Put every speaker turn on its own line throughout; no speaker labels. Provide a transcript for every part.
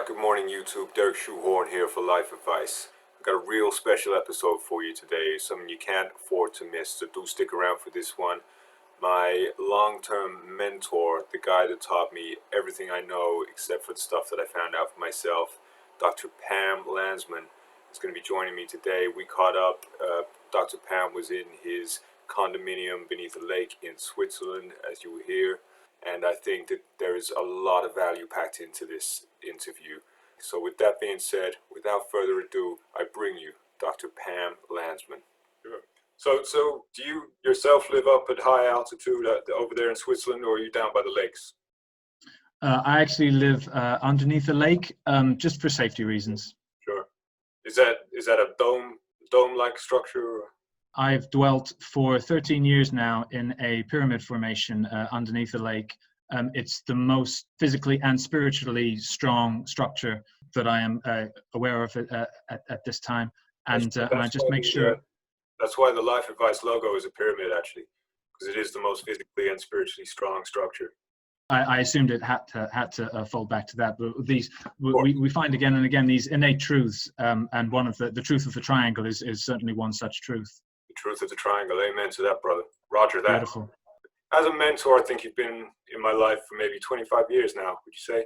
Alright, good morning YouTube. Derek Shoehorn here for Life Advice. I've got a real special episode for you today, something you can't afford to miss, so do stick around for this one. My long-term mentor, the guy that taught me everything I know except for the stuff that I found out for myself, Dr. Pam Landesman, is going to be joining me today. We caught up. Dr. Pam was in his condominium beneath a lake in Switzerland, as you will hear. And I think that there is a lot of value packed into this interview. So with that being said, without further ado, I bring you Dr. Pam Landesman. Sure. So do you yourself live up at high altitude over there in Switzerland, or are you down by the lakes?
I actually live underneath the lake, just for safety reasons.
Sure. Is that a dome-like structure? Or?
I've dwelt for 13 years now in a pyramid formation underneath the lake. It's the most physically and spiritually strong structure that I am aware of at this time. And I just make sure.
That's why the Life Advice logo is a pyramid, actually, because it is the most physically and spiritually strong structure.
I assumed it had to fold back to that, but we find again and again these innate truths, and one of the truth of the triangle is certainly one such truth.
The truth of the triangle. Amen to that, brother. Roger that.
Beautiful.
As a mentor, I think you've been in my life for maybe 25 years now, would you say?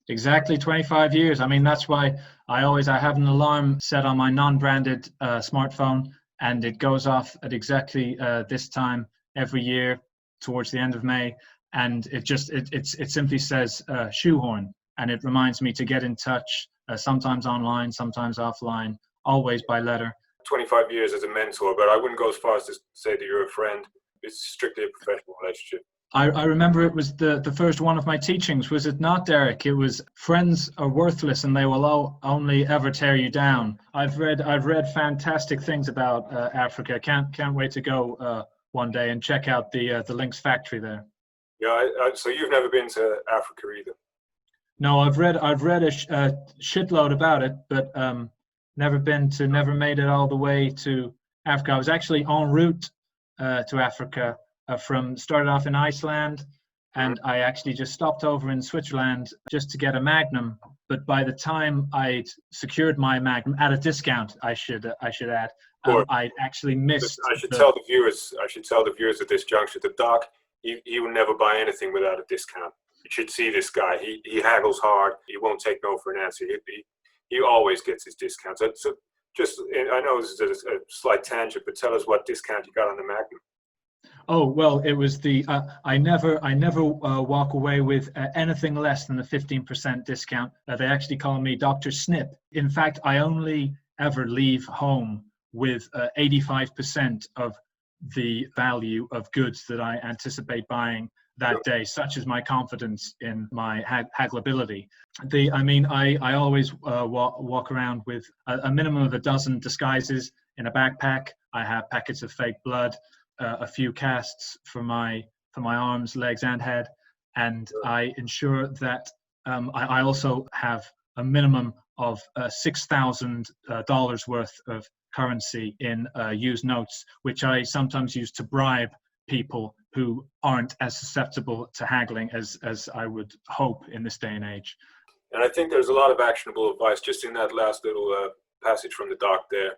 Exactly 25 years. I mean, that's why I have an alarm set on my non-branded smartphone, and it goes off at exactly this time every year towards the end of May. And it simply says Shoehorn, and it reminds me to get in touch, sometimes online, sometimes offline, always by letter.
25 years as a mentor, but I wouldn't go as far as to say that you're a friend. It's strictly a professional relationship.
I remember it was the first one of my teachings, was it not, Derek? It was friends are worthless and they will only ever tear you down. I've read fantastic things about Africa. Can't wait to go one day and check out the Lynx factory there.
Yeah, so you've never been to Africa either?
No, I've read a shitload about it, but never made it all the way to Africa. I was actually en route to Africa started off in Iceland, and I actually just stopped over in Switzerland just to get a Magnum. But by the time I'd secured my Magnum at a discount, I should add, I'd actually missed.
I should tell the viewers at this juncture that Doc, he will never buy anything without a discount. You should see this guy. He haggles hard. He won't take no for an answer. He always gets his discounts. So just, I know this is a slight tangent, but tell us what discount you got on the Magnum.
Oh, well, it was I never walk away with anything less than a 15% discount. They actually call me Dr. Snip. In fact, I only ever leave home with 85% of the value of goods that I anticipate buying that day, such as my confidence in my haggleability. I always walk around with a minimum of a dozen disguises in a backpack. I have packets of fake blood, a few casts for my arms, legs, and head, and I ensure that I also have a minimum of $6,000 worth of currency in used notes, which I sometimes use to bribe people who aren't as susceptible to haggling as I would hope in this day and age.
And I think there's a lot of actionable advice just in that last little passage from the doc there.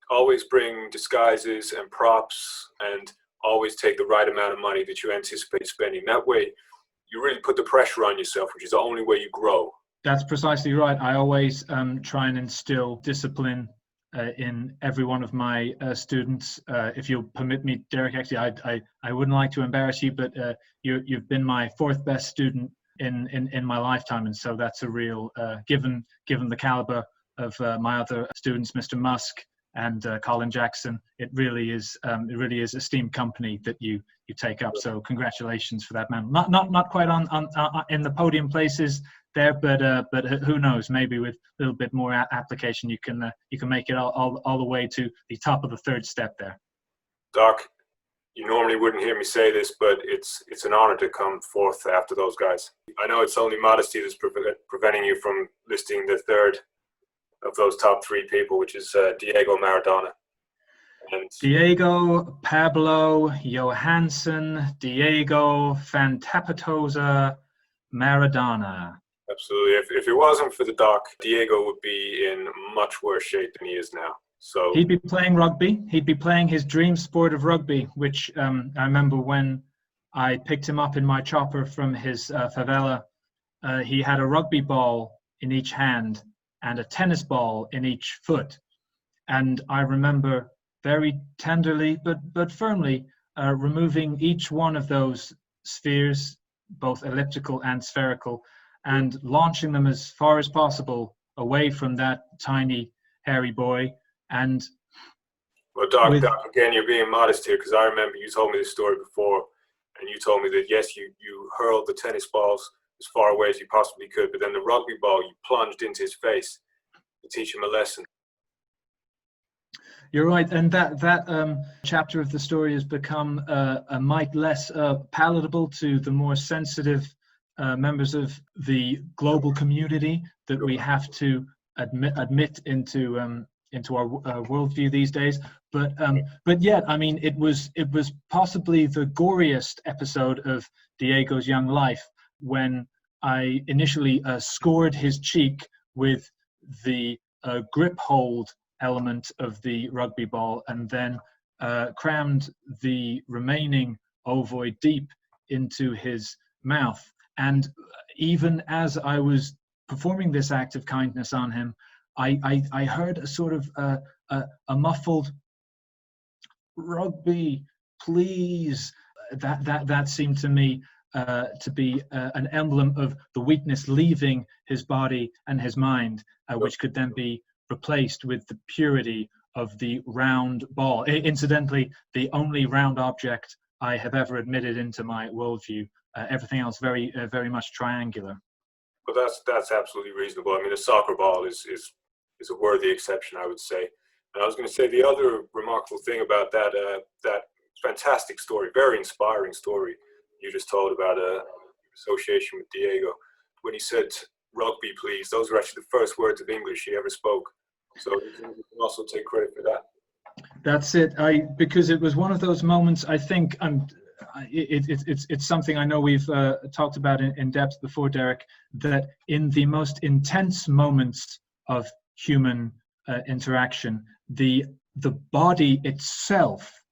Always bring disguises and props, and always take the right amount of money that you anticipate spending. That way, you really put the pressure on yourself, which is the only way you grow. That's
precisely right. I always try and instill discipline in every one of my students. If you'll permit me, Derek, actually, I wouldn't like to embarrass you, but you've been my fourth best student in my lifetime, and so that's a real given the caliber of my other students, Mr. Musk and Colin Jackson. It really is esteemed company that you take up. So congratulations for that, man. Not quite on in the podium places there, but who knows? Maybe with a little bit more application, you can make it all the way to the top of the third step there.
Doc, you normally wouldn't hear me say this, but it's an honor to come forth after those guys. I know it's only modesty that's preventing you from listing the third of those top three people, which is Diego Maradona. And
Diego, Pablo, Johansson, Diego Fantapatosa, Maradona.
Absolutely. If it wasn't for the doc, Diego would be in much worse shape than he is now. So
He'd be playing rugby. He'd be playing his dream sport of rugby, which I remember when I picked him up in my chopper from his favela. He had a rugby ball in each hand and a tennis ball in each foot. And I remember very tenderly but firmly removing each one of those spheres, both elliptical and spherical, and launching them as far as possible away from that tiny hairy boy. And
well, Doc,
with
Doc, again, you're being modest here because I remember you told me this story before, and you told me that yes, you hurled the tennis balls as far away as you possibly could, but then the rugby ball you plunged into his face to teach him a lesson.
You're right, and that chapter of the story has become a mite less palatable to the more sensitive members of the global community that we have to admit into our worldview these days. But yet, I mean, it was possibly the goriest episode of Diego's young life when I initially scored his cheek with the grip hold element of the rugby ball, and then crammed the remaining ovoid deep into his mouth. And even as I was performing this act of kindness on him, I heard a sort of a muffled "rugby, please." That seemed to me to be an emblem of the weakness leaving his body and his mind, which could then be replaced with the purity of the round ball. Incidentally, the only round object I have ever admitted into my worldview. Everything else very much triangular.
But that's absolutely reasonable. I mean, a soccer ball is a worthy exception, I would say. And I was going to say the other remarkable thing about that fantastic story, very inspiring story you just told about association with Diego, when he said "rugby, please." Those were actually the first words of English he ever spoke. So you can also take credit for that.
That's it. Because it was one of those moments. I think it's something I know we've talked about in depth before, Derek. That in the most intense moments of human interaction, the body itself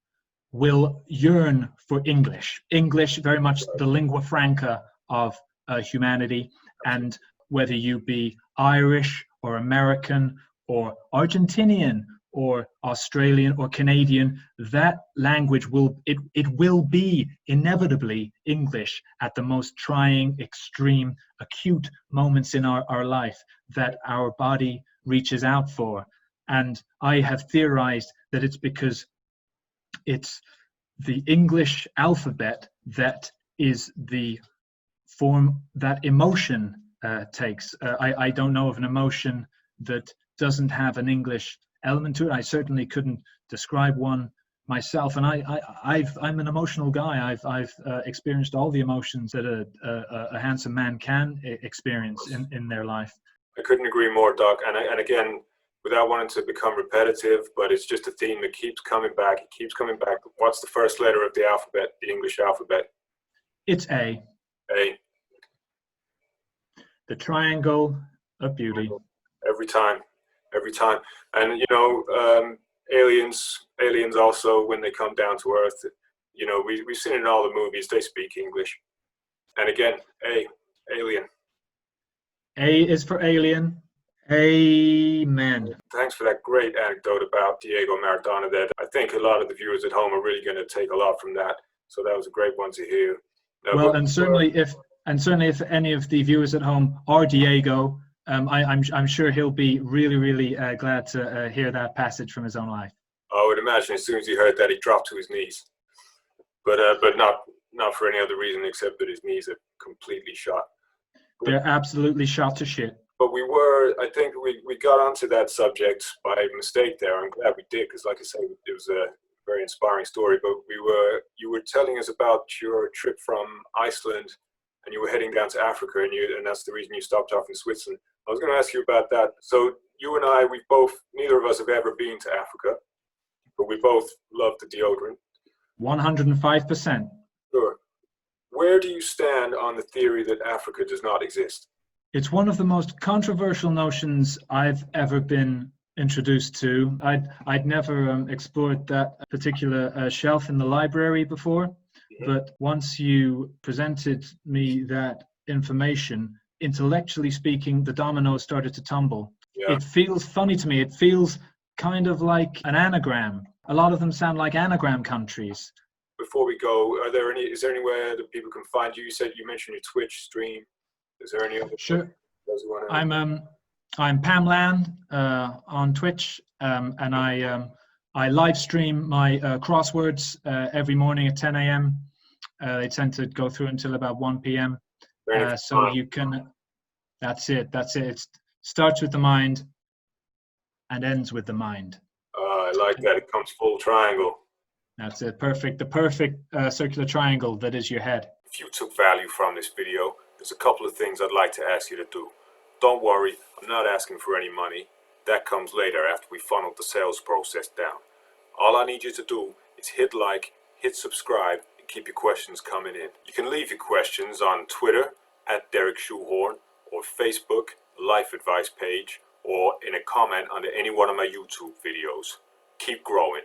will yearn for English. English, very much the lingua franca of humanity, and whether you be Irish or American or Argentinian or Australian or Canadian, that language will be inevitably English at the most trying, extreme, acute moments in our life that our body reaches out for. And I have theorized that it's because it's the English alphabet that is the form that emotion takes. I don't know of an emotion that doesn't have an English element to it. I certainly couldn't describe one myself, and I'm an emotional guy. I've experienced all the emotions that a handsome man can experience in their life.
I couldn't agree more, Doc. And again, without wanting to become repetitive, but it's just a theme that keeps coming back. It keeps coming back. What's the first letter of the alphabet, the English alphabet?
It's A.
A.
The triangle of beauty.
Every time. And aliens also, when they come down to Earth, we've seen it in all the movies. They speak English. And again, alien.
A is for alien. Amen.
Thanks for that great anecdote about Diego Maradona. That I think a lot of the viewers at home are really going to take a lot from that. So that was a great one to hear.
And certainly if any of the viewers at home are Diego, I'm sure he'll be really glad to hear that passage from his own life.
I would imagine as soon as he heard that, he dropped to his knees. But not for any other reason except that his knees are completely shot.
They're absolutely shot to shit.
But I think we got onto that subject by mistake there. I'm glad we did, because like I say, it was a very inspiring story. But you were telling us about your trip from Iceland, and you were heading down to Africa, and that's the reason you stopped off in Switzerland. I was going to ask you about that. So you and I, neither of us have ever been to Africa, but we both love the deodorant.
105%.
Sure. Where do you stand on the theory that Africa does not exist?
It's one of the most controversial notions I've ever been introduced to. I'd never explored that particular shelf in the library before,
Mhm.
but once you presented me that information, intellectually speaking, the dominoes started to tumble.
Yeah.
It feels funny to me. It feels kind of like an anagram. A lot of them sound like anagram countries.
Before we go, is there anywhere that people can find you? You mentioned your Twitch stream. Is there any other place
Sure.
those who want to?
I'm Pam Land on Twitch, and I live stream my crosswords every morning at 10 a.m. They tend to go through until about 1 p.m.
There any
So you can. That's it. That's it. It starts with the mind and ends with the mind.
I like that. It comes full triangle.
That's it. Perfect. The perfect circular triangle that is your head.
If you took value from this video, there's a couple of things I'd like to ask you to do. Don't worry, I'm not asking for any money. That comes later after we funnel the sales process down. All I need you to do is hit like, hit subscribe, and keep your questions coming in. You can leave your questions on Twitter at Derek Shoehorn, or Facebook, Life Advice page, or in a comment under any one of my YouTube videos. Keep growing.